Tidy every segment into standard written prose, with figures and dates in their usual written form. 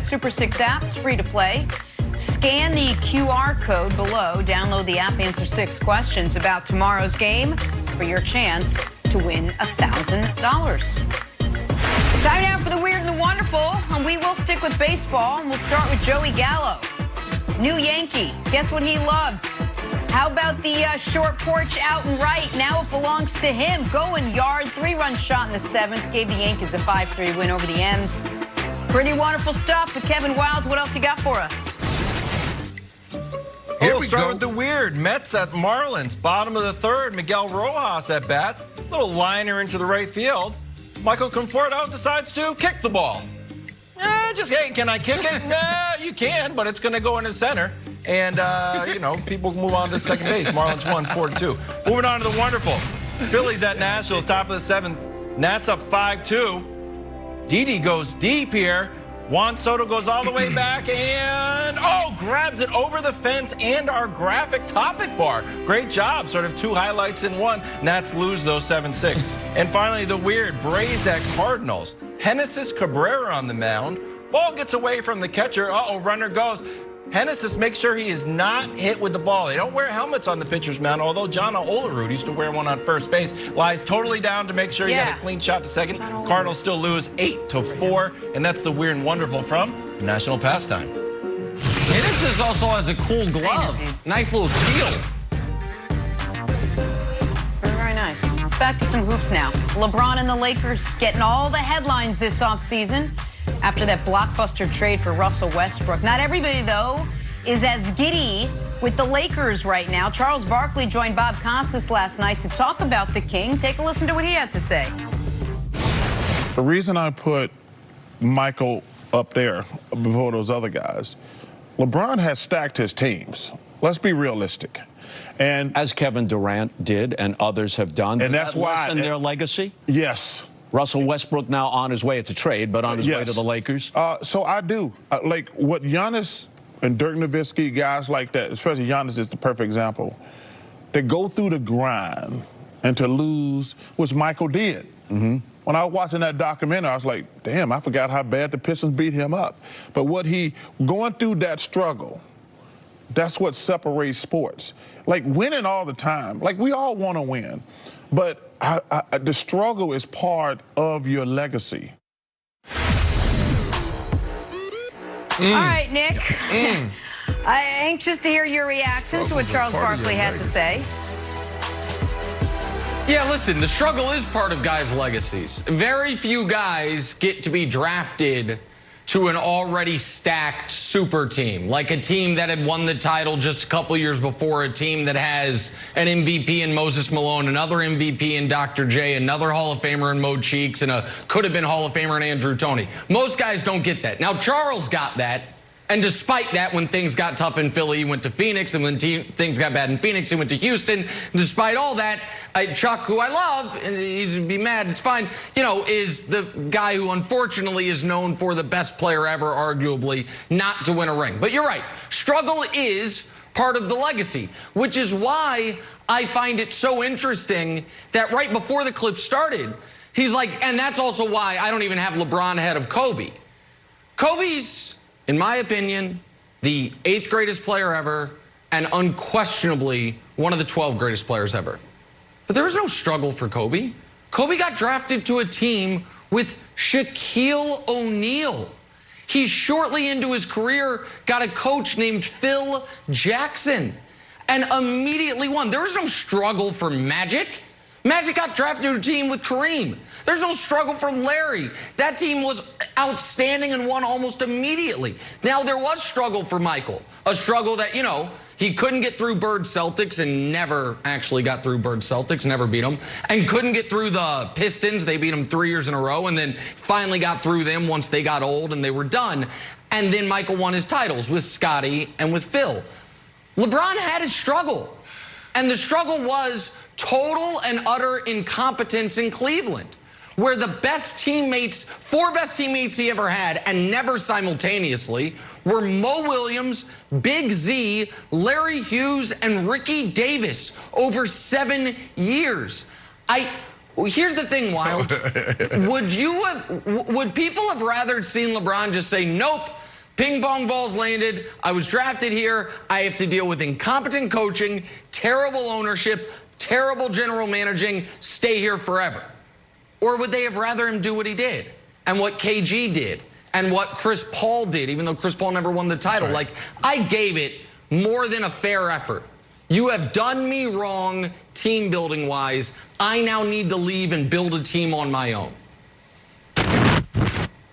Super 6 app. It's free to play. Scan the QR code below. Download the app. Answer 6 questions about tomorrow's game for your chance to win $1,000. Time now for the weird and the wonderful. And we will stick with baseball. And we'll start with Joey Gallo. New Yankee. Guess what he loves? How about the short porch out and right? Now it belongs to him. Going yard, 3-run shot in the 7th. Gave the Yankees a 5-3 win over the M's. Pretty wonderful stuff. But Kevin Wilds, what else you got for us? We'll start with the weird. Mets at Marlins. Bottom of the 3rd. Miguel Rojas at bat. Little liner into the right field. Michael Conforto decides to kick the ball. Hey, can I kick it? Nah, you can, but it's going to go in the center. And, people move on to second base. Marlins won 4-2. Moving on to the wonderful. Phillies at Nationals, top of the 7th. Nats up 5-2. Didi goes deep here. Juan Soto goes all the way back and, grabs it over the fence and our graphic topic bar. Great job. Sort of 2 highlights in one. Nats lose those 7-6. And finally, the weird. Braves at Cardinals. Genesis Cabrera on the mound. Ball gets away from the catcher. Runner goes. Genesis makes sure he is not hit with the ball. They don't wear helmets on the pitcher's mound, although John Olerud used to wear one on first base. Lies totally down to make sure he had a clean shot to second. Cardinals still lose 8-4, and that's the weird and wonderful from National Pastime. Genesis also has a cool glove. Nice little teal. Very nice. It's back to some hoops now. LeBron and the Lakers getting all the headlines this offseason after that blockbuster trade for Russell Westbrook. Not everybody, though, is as giddy with the Lakers right now. Charles Barkley joined Bob Costas last night to talk about the King. Take a listen to what he had to say. The reason I put Michael up there before those other guys, LeBron has stacked his teams. Let's be realistic. And as Kevin Durant did and others have done. And that's why lessen their legacy? Yes. Russell Westbrook now on his way. It's a trade, but on his way to the Lakers. So I do. Like what Giannis and Dirk Nowitzki, guys like that, especially Giannis is the perfect example. They go through the grind and to lose, which Michael did. When I was watching that documentary, I was like, damn, I forgot how bad the Pistons beat him up. But going through that struggle, that's what separates sports. Like winning all the time, like we all want to win, but the struggle is part of your legacy. All right, Nick. I'm anxious to hear your reaction to what Charles Barkley had to say. Yeah, listen, the struggle is part of guys' legacies. Very few guys get to be drafted to an already stacked super team, like a team that had won the title just a couple years before, a team that has an MVP in Moses Malone, another MVP in Dr. J, another Hall of Famer in Mo Cheeks, and a could-have-been Hall of Famer in Andrew Toney. Most guys don't get that. Now, Charles got that, and despite that, when things got tough in Philly, he went to Phoenix, and when things got bad in Phoenix, he went to Houston. And despite all that, Chuck, who I love, and he's be mad, it's fine, is the guy who unfortunately is known for the best player ever, arguably, not to win a ring. But you're right, struggle is part of the legacy, which is why I find it so interesting that right before the clip started, he's like, and that's also why I don't even have LeBron ahead of Kobe. Kobe's, in my opinion, the 8th greatest player ever, and unquestionably one of the 12 greatest players ever. But there was no struggle for Kobe. Kobe got drafted to a team with Shaquille O'Neal. He shortly into his career got a coach named Phil Jackson and immediately won. There was no struggle for Magic. Magic got drafted to a team with Kareem. There's no struggle for Larry. That team was outstanding and won almost immediately. Now, there was struggle for Michael, a struggle that, he couldn't get through Bird Celtics and never actually got through Bird Celtics, never beat them, and couldn't get through the Pistons. They beat them 3 years in a row and then finally got through them once they got old and they were done. And then Michael won his titles with Scottie and with Phil. LeBron had his struggle, and the struggle was total and utter incompetence in Cleveland, where the best teammates, 4 best teammates he ever had, and never simultaneously, were Mo Williams, Big Z, Larry Hughes, and Ricky Davis over 7 years. Here's the thing, Wild. Would people have rather seen LeBron just say, nope, Ping pong balls landed. I was drafted here. I have to deal with incompetent coaching, terrible ownership, terrible general managing, stay here forever. Or would they have rather him do what he did and what KG did and what Chris Paul did, even though Chris Paul never won the title? Right. Like, I gave it more than a fair effort. You have done me wrong team building wise. I now need to leave and build a team on my own.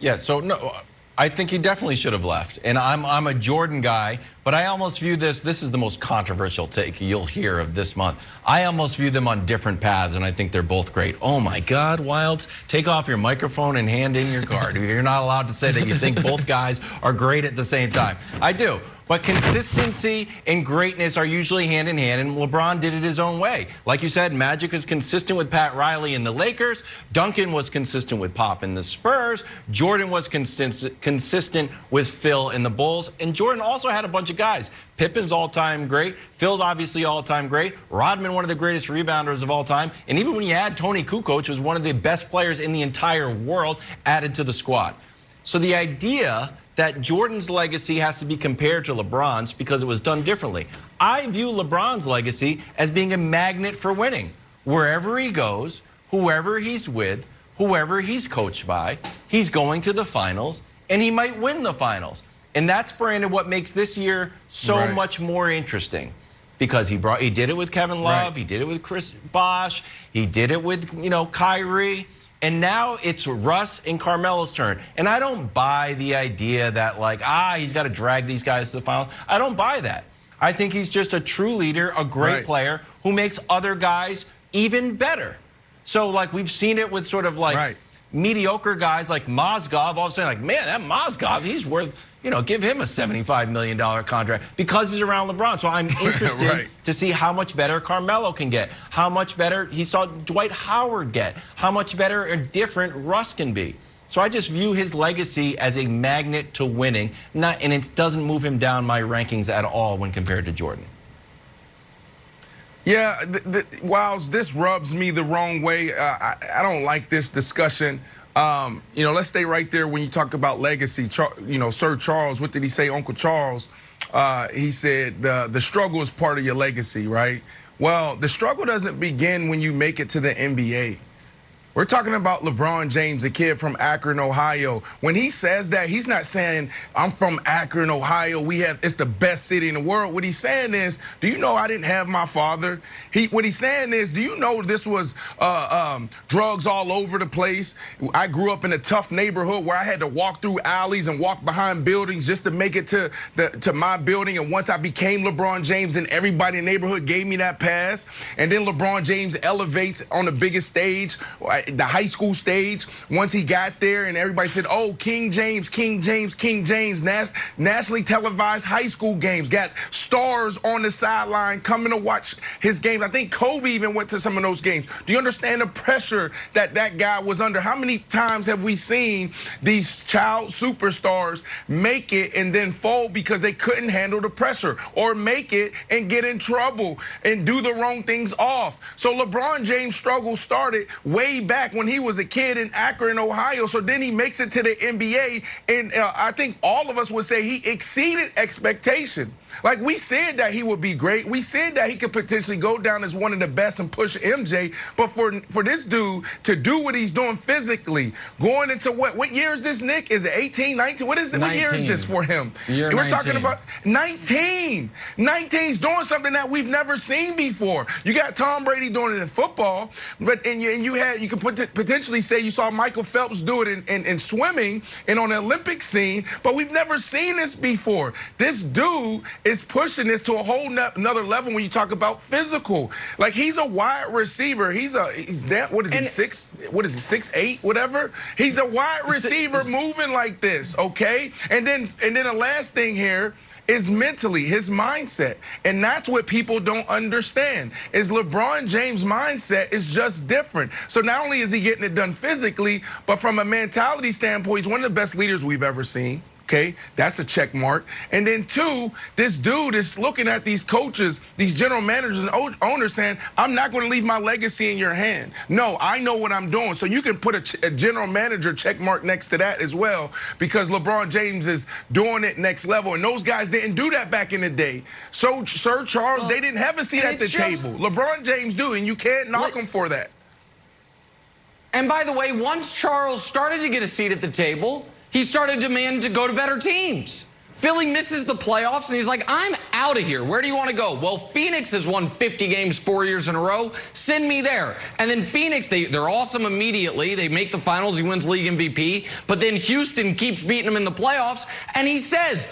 Yeah, so no, I think he definitely should have left. And I'm a Jordan guy, but I almost view this is the most controversial take you'll hear of this month. I almost view them on different paths, and I think they're both great. Oh my God, Wilds, take off your microphone and hand in your card. You're not allowed to say that you think both guys are great at the same time. I do. But consistency and greatness are usually hand in hand, and LeBron did it his own way. Like you said, Magic is consistent with Pat Riley in the Lakers. Duncan was consistent with Pop in the Spurs. Jordan was consistent with Phil in the Bulls. And Jordan also had a bunch of guys. Pippen's all-time great. Phil's obviously all-time great. Rodman, one of the greatest rebounders of all time. And even when you add Tony Kukoc, was one of the best players in the entire world, added to the squad. So the idea that Jordan's legacy has to be compared to LeBron's because it was done differently. I view LeBron's legacy as being a magnet for winning. Wherever he goes, whoever he's with, whoever he's coached by, he's going to the finals, and he might win the finals. And that's, Brandon, what makes this year so much more interesting. Because he did it with Kevin Love, he did it with Chris Bosh, he did it with, Kyrie. And now it's Russ and Carmelo's turn. And I don't buy the idea that, he's got to drag these guys to the final. I don't buy that. I think he's just a true leader, a great player who makes other guys even better. So, we've seen it with sort of, mediocre guys like Mozgov. All of a sudden, man, that Mozgov, he's worth, give him a $75 million contract because he's around LeBron. So I'm interested to see how much better Carmelo can get, how much better he saw Dwight Howard get, how much better or different Russ can be. So I just view his legacy as a magnet to winning, and it doesn't move him down my rankings at all when compared to Jordan. Yeah, Wiles, this rubs me the wrong way. I don't like this discussion. Let's stay right there when you talk about legacy. Sir Charles, what did he say? Uncle Charles, he said the struggle is part of your legacy, right? Well, the struggle doesn't begin when you make it to the NBA. We're talking about LeBron James, a kid from Akron, Ohio. When he says that, he's not saying, I'm from Akron, Ohio. It's the best city in the world. What he's saying is, do you know I didn't have my father? What he's saying is, do you know this was drugs all over the place? I grew up in a tough neighborhood where I had to walk through alleys and walk behind buildings just to make it to my building. And once I became LeBron James, and everybody in the neighborhood gave me that pass. And then LeBron James elevates on the biggest stage, the high school stage. Once he got there and everybody said, oh, King James, King James, King James, nationally televised high school games, got stars on the sideline coming to watch his games. I think Kobe even went to some of those games. Do you understand the pressure that guy was under? How many times have we seen these child superstars make it and then fold because they couldn't handle the pressure, or make it and get in trouble and do the wrong things off? So LeBron James' struggle started way back when he was a kid in Akron, Ohio. So then he makes it to the NBA, and I think all of us would say he exceeded expectation. We said that he would be great. We said that he could potentially go down as one of the best and push MJ. But for this dude to do what he's doing physically, going into what year is this, Nick? Is it 18, 19? What year is this for him? We're talking about 19. 19's doing something that we've never seen before. You got Tom Brady doing it in football, but you could potentially say you saw Michael Phelps do it in swimming and on the Olympic scene, but we've never seen this before. This dude is pushing this to a whole another level when you talk about physical. He's a wide receiver. He's 6'8", whatever. He's a wide receiver moving like this, okay? And then the last thing here is mentally, his mindset. And that's what people don't understand, is LeBron James' mindset is just different. So not only is he getting it done physically, but from a mentality standpoint, he's one of the best leaders we've ever seen. Okay, that's a check mark. And then 2, this dude is looking at these coaches, these general managers and owners saying, I'm not going to leave my legacy in your hand. No, I know what I'm doing. So you can put a general manager check mark next to that as well, because LeBron James is doing it next level. And those guys didn't do that back in the day. So Sir Charles, they didn't have a seat at the table. LeBron James do, and you can't knock him for that. And by the way, once Charles started to get a seat at the table, he started demanding to go to better teams. Philly misses the playoffs, and he's like, I'm out of here. Where do you want to go? Well, Phoenix has won 50 games 4 years in a row. Send me there. And then Phoenix, they're awesome immediately. They make the finals. He wins league MVP. But then Houston keeps beating them in the playoffs, and he says,